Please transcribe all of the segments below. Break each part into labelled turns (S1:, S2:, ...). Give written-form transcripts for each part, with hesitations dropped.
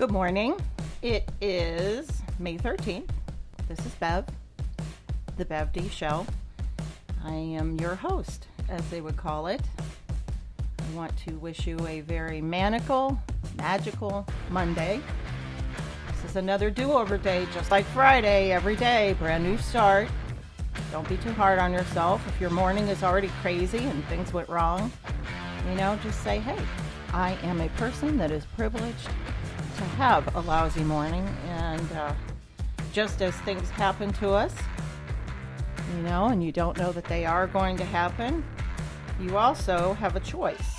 S1: Good morning. It is May 13th. This is Bev, the Bev D Show. I am your host, as they would call it. I want to wish you a very manical, magical Monday. This is another do-over day, just like Friday, every day, brand new start. Don't be too hard on yourself. If your morning is already crazy and things went wrong, just say, hey, I am a person that is privileged to have a lousy morning, and just as things happen to us, and you don't know that they are going to happen, you also have a choice.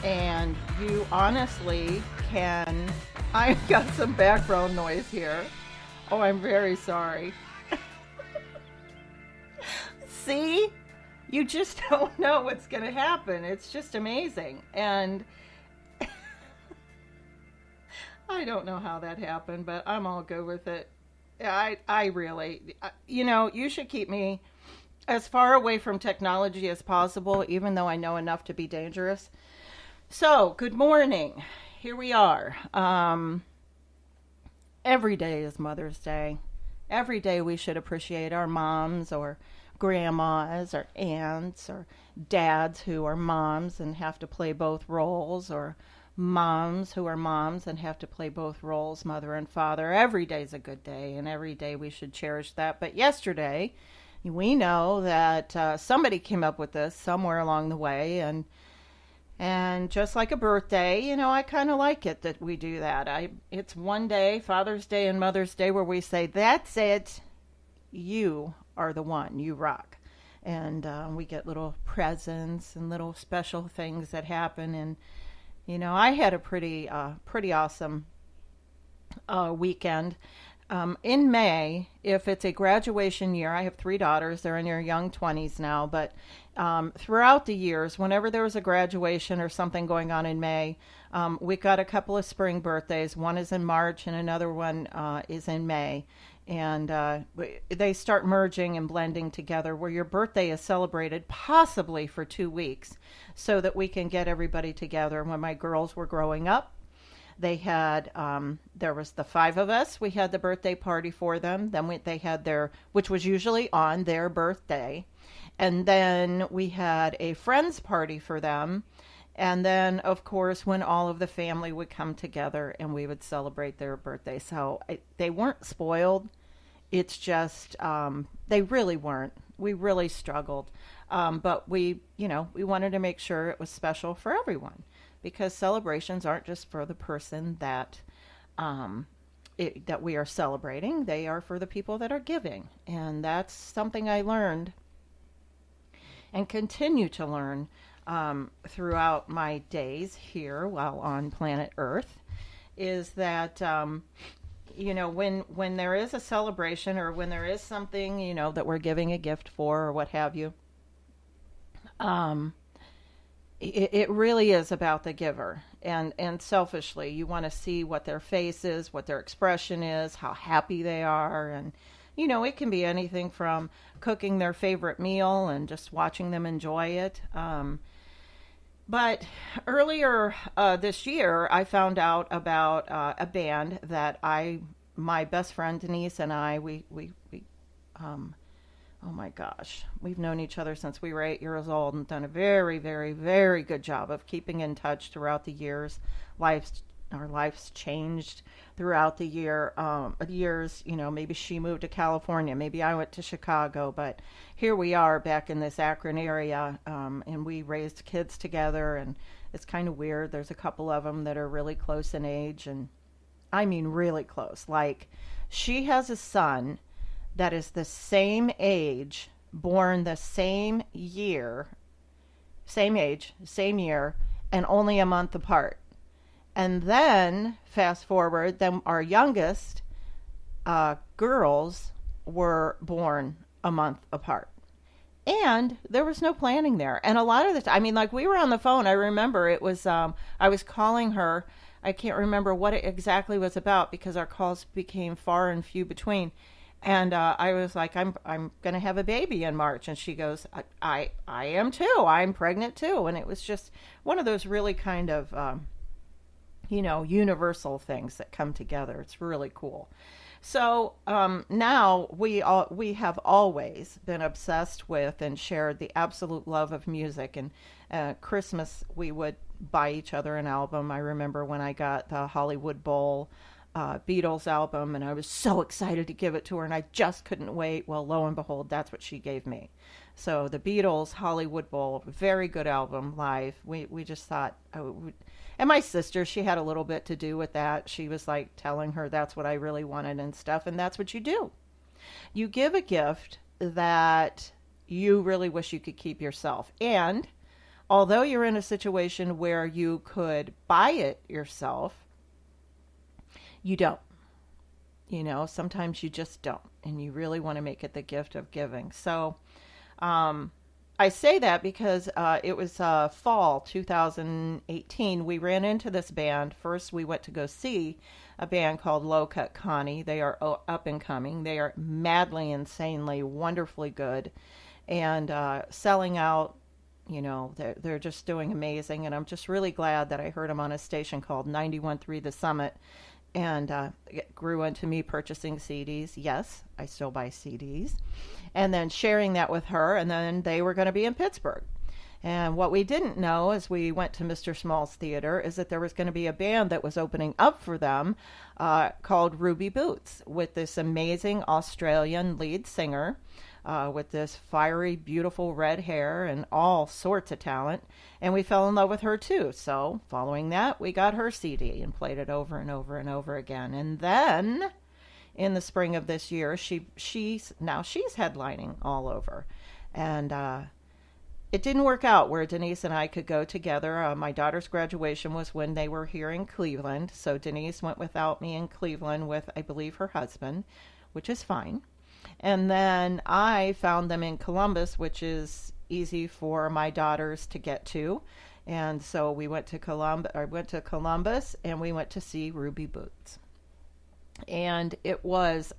S1: And you honestly can... I've got some background noise here. Oh, I'm very sorry. See? You just don't know what's going to happen. It's just amazing. And I don't know how that happened, but I'm all good with it. I really, you should keep me as far away from technology as possible, even though I know enough to be dangerous. So, good morning. Here we are. Every day is Mother's Day. Every day we should appreciate our moms or grandmas or aunts or dads who are moms and have to play both roles, or moms who are moms and have to play both roles, mother and father. Every day is a good day, and every day we should cherish that. But yesterday, we know that somebody came up with this somewhere along the way, and just like a birthday, I kind of like it that we do that. It's one day, Father's Day and Mother's Day, where we say, that's it, you are the one, you rock. And we get little presents and little special things that happen. And I had a pretty awesome weekend. In May, if it's a graduation year, I have 3 daughters. They're in their young 20s now. But throughout the years, whenever there was a graduation or something going on in May, we got a couple of spring birthdays. One is in March and another one is in May. And they start merging and blending together, where your birthday is celebrated possibly for 2 weeks, so that we can get everybody together. When my girls were growing up, they had, there was the 5 of us. We had the birthday party for them. Then they had which was usually on their birthday. And then we had a friends party for them. And then, of course, when all of the family would come together and we would celebrate their birthday. So they weren't spoiled. It's just, they really weren't. We really struggled. But we wanted to make sure it was special for everyone, because celebrations aren't just for the person that we are celebrating. They are for the people that are giving. And that's something I learned and continue to learn throughout my days here while on planet Earth, is that when there is a celebration, or when there is something that we're giving a gift for, or what have you, it really is about the giver. And selfishly, you want to see what their face is, what their expression is, how happy they are. And it can be anything from cooking their favorite meal and just watching them enjoy it. But earlier this year, I found out about a band that my best friend Denise and I, oh my gosh, we've known each other since we were 8 years old, and done a very, very, very good job of keeping in touch throughout the years. Our lives changed throughout the years. Maybe she moved to California, maybe I went to Chicago, but here we are back in this Akron area, and we raised kids together, and it's kind of weird. There's a couple of them that are really close in age, and I mean really close. Like, she has a son that is the same age, born the same year, same age, same year, and only a month apart. And then, fast forward, then our youngest girls were born a month apart. And there was no planning there. And a lot of the time, we were on the phone. I remember it was, I was calling her. I can't remember what it exactly was about, because our calls became far and few between. And I was like, I'm going to have a baby in March. And she goes, I am too. I'm pregnant too. And it was just one of those really kind of, universal things that come together. It's really cool. So now we have always been obsessed with and shared the absolute love of music. And Christmas, we would buy each other an album. I remember when I got the Hollywood Bowl Beatles album, and I was so excited to give it to her, and I just couldn't wait. Well, lo and behold, that's what she gave me. So the Beatles Hollywood Bowl, very good album live. We just thought, and my sister, she had a little bit to do with that. She was like telling her that's what I really wanted and stuff, and that's what you do. You give a gift that you really wish you could keep yourself. And although you're in a situation where you could buy it yourself, you don't. Sometimes you just don't, and you really want to make it the gift of giving. So I say that because it was fall 2018. We ran into this band. First, we went to go see a band called Low Cut Connie. They are up and coming. They are madly, insanely, wonderfully good, and selling out. They're just doing amazing, and I'm just really glad that I heard them on a station called 91.3 The Summit, and it grew into me purchasing CDs. Yes, I still buy CDs, and then sharing that with her, and then they were going to be in Pittsburgh. And what we didn't know as we went to Mr. Small's Theater is that there was going to be a band that was opening up for them called Ruby Boots, with this amazing Australian lead singer with this fiery, beautiful red hair and all sorts of talent. And we fell in love with her too. So following that, we got her CD and played it over and over and over again. And then in the spring of this year, she's headlining all over. And it didn't work out where Denise and I could go together. My daughter's graduation was when they were here in Cleveland. So Denise went without me in Cleveland with, I believe, her husband, which is fine. And then I found them in Columbus, which is easy for my daughters to get to. And so we went to Columbus, and we went to see Ruby Boots. And it was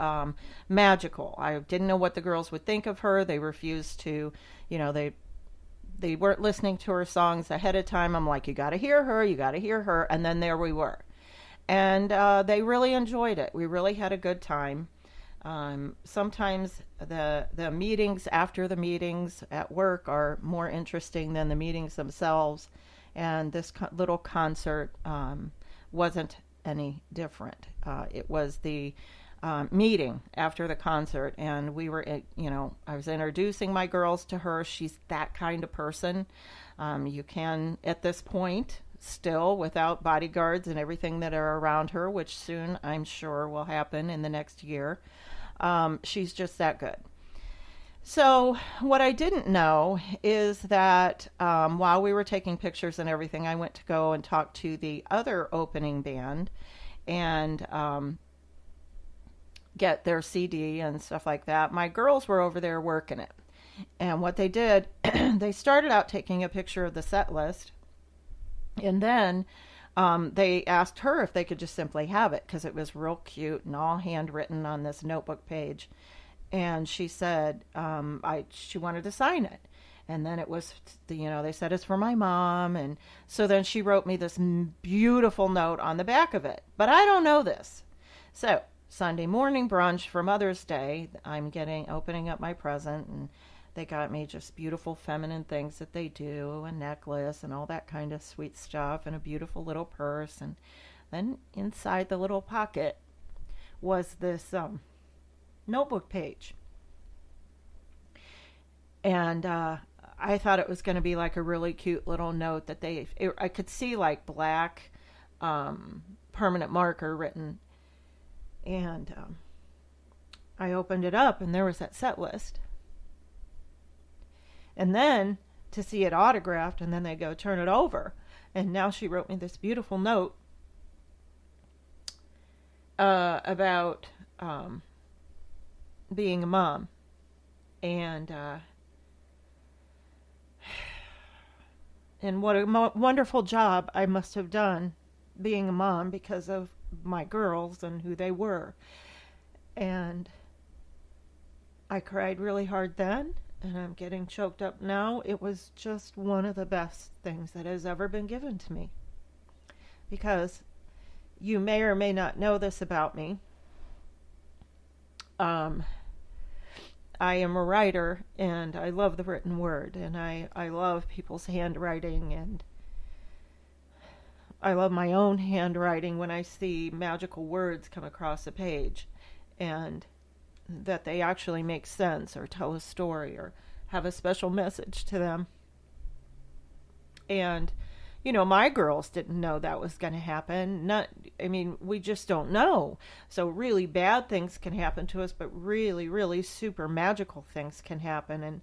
S1: magical. I didn't know what the girls would think of her. They refused to, they weren't listening to her songs ahead of time. I'm like, you got to hear her, you got to hear her. And then there we were. And they really enjoyed it. We really had a good time. Sometimes the meetings after the meetings at work are more interesting than the meetings themselves. And this little concert wasn't any different. It was the meeting after the concert, and we were, I was introducing my girls to her. She's that kind of person. You can, at this point, still, without bodyguards and everything that are around her, which soon I'm sure will happen in the next year. She's just that good. So what I didn't know is that while we were taking pictures and everything, I went to go and talk to the other opening band and get their CD and stuff like that. My girls were over there working it. And what they did, they started out taking a picture of the set list, and then they asked her if they could just simply have it because it was real cute and all handwritten on this notebook page. And she said she wanted to sign it. And then it was, they said it's for my mom. And so then she wrote me this beautiful note on the back of it. But I don't know this. So Sunday morning brunch for Mother's Day, I'm opening up my present, and they got me just beautiful feminine things that they do, a necklace and all that kind of sweet stuff, and a beautiful little purse. And then inside the little pocket was this notebook page. And I thought it was going to be like a really cute little note that I could see like black permanent marker written. And I opened it up, and there was that set list. And then to see it autographed, and then they go turn it over. And now she wrote me this beautiful note about being a mom. And what a wonderful job I must have done being a mom because of my girls and who they were. And I cried really hard then, and I'm getting choked up now. It was just one of the best things that has ever been given to me. Because you may or may not know this about me. Um, I am a writer, and I love the written word, and I love people's handwriting, and I love my own handwriting when I see magical words come across a page, and that they actually make sense or tell a story or have a special message to them. And my girls didn't know that was going to happen. I mean, we just don't know. So really bad things can happen to us, but really, really super magical things can happen. And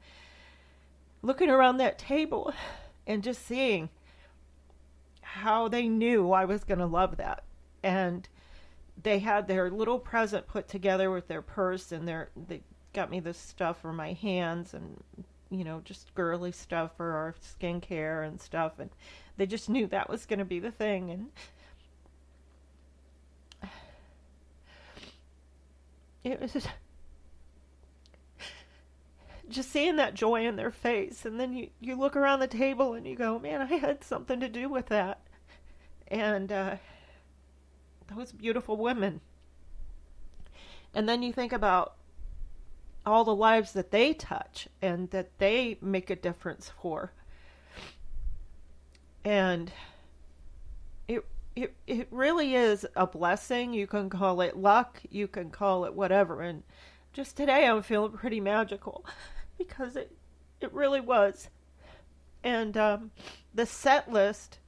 S1: looking around that table and just seeing how they knew I was going to love that. And they had their little present put together with their purse, and they got me this stuff for my hands, and just girly stuff for our skincare and stuff, and they just knew that was going to be the thing. And it was just seeing that joy in their face, and then you look around the table and you go, man, I had something to do with that. And those beautiful women. And then you think about all the lives that they touch and that they make a difference for. And it really is a blessing. You can call it luck, you can call it whatever. And just today I'm feeling pretty magical because it really was. And the set list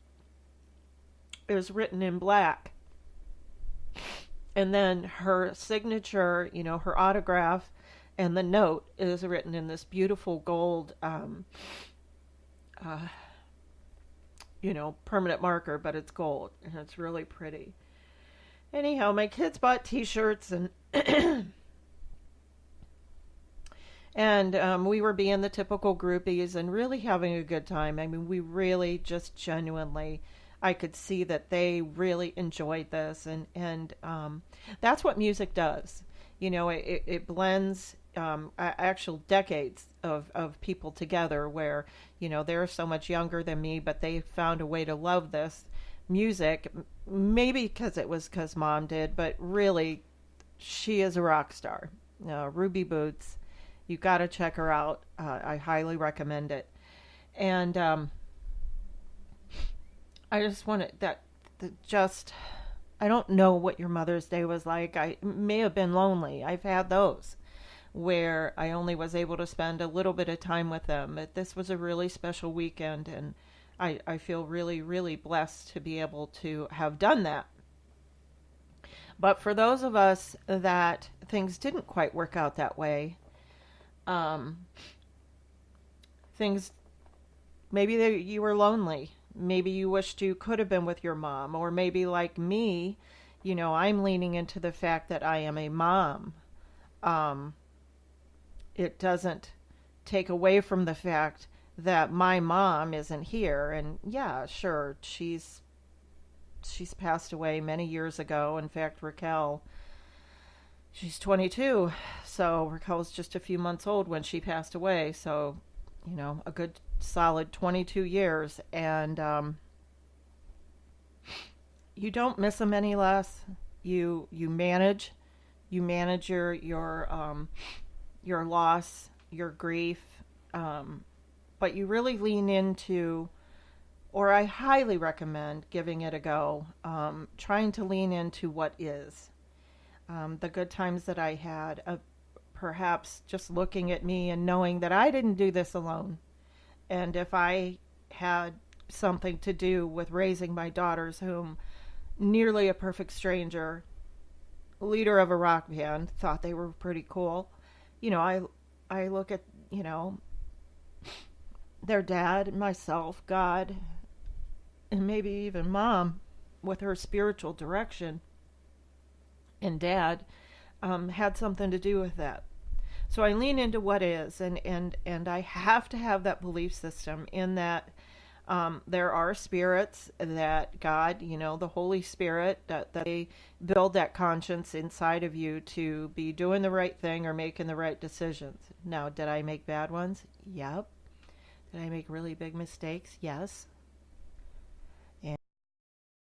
S1: is written in black. And then her signature, her autograph, and the note is written in this beautiful gold, permanent marker, but it's gold, and it's really pretty. Anyhow, my kids bought T-shirts, and and we were being the typical groupies and really having a good time. I mean, we really just genuinely, I could see that they really enjoyed this, and that's what music does. It blends actual decades of people together where, they're so much younger than me, but they found a way to love this music, maybe because Mom did, but really, she is a rock star. Ruby Boots, you got to check her out. I highly recommend it. And I just wanted I don't know what your Mother's Day was like. I may have been lonely. I've had those where I only was able to spend a little bit of time with them. But this was a really special weekend, and I feel really, really blessed to be able to have done that. But for those of us that things didn't quite work out that way, maybe you were lonely. Maybe you wished you could have been with your mom, or maybe like me, I'm leaning into the fact that I am a mom. It doesn't take away from the fact that my mom isn't here. And yeah, sure, she's passed away many years ago. In fact, Raquel, she's 22, so Raquel was just a few months old when she passed away. So, a good solid 22 years, and you don't miss them any less. You manage your loss, your grief, but you really lean into, or I highly recommend giving it a go, trying to lean into what is. The good times that I had, perhaps just looking at me and knowing that I didn't do this alone. And if I had something to do with raising my daughters, whom nearly a perfect stranger, leader of a rock band, thought they were pretty cool, I look at, their dad, myself, God, and maybe even Mom with her spiritual direction, and Dad had something to do with that. So I lean into what is, and I have to have that belief system in that there are spirits that God, the Holy Spirit, that they build that conscience inside of you to be doing the right thing or making the right decisions. Now, did I make bad ones? Yep. Did I make really big mistakes? Yes.